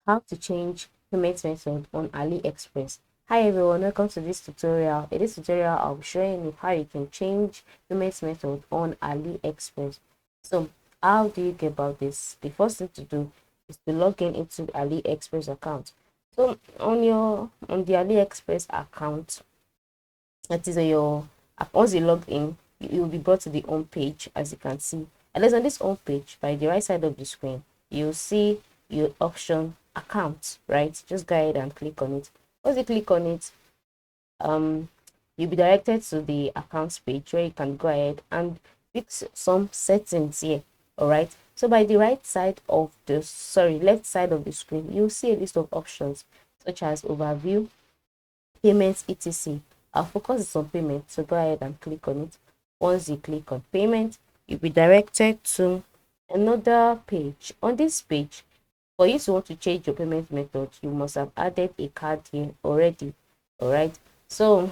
How to change payment method on AliExpress. Hi everyone, welcome to this tutorial. In this tutorial, I'll be showing you how you can change payment method on AliExpress. So how do you get about this? The first thing to do is to log in into the AliExpress account. So on the AliExpress account, that is on your once you log in, you will be brought to the home page, as you can see. And then on this home page, by the right side of the screen, you'll see your option account, right? Just go ahead and click on it. Once you click on it, you'll be directed to the accounts page where you can go ahead and fix some settings here. All right, so by the right side of the left side of the screen, you'll see a list of options such as overview, payments, etc. Our focus is on payment, so go ahead and click on it. Once you click on payment, you'll be directed to another page. On this page, for you to want to change your payment method, you must have added a card here already. All right, so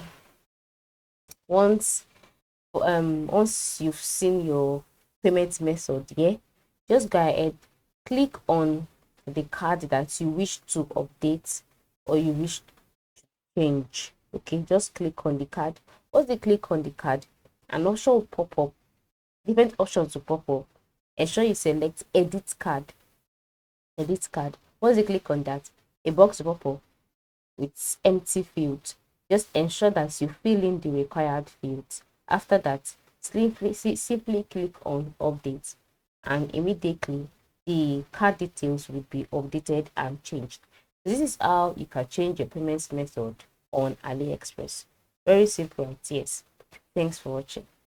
once once you've seen your payment method here, just go ahead, click on the card that you wish to update or you wish change. Okay, just click on the card. Once you click on the card, an option will pop up, different options will pop up. Ensure you select edit card. Once you click on that, a box will pop up with empty fields. Just ensure that you fill in the required fields. After that, simply click on update, and immediately the card details will be updated and changed. This is how you can change your payments method on AliExpress. Very simple and yes. Thanks for watching.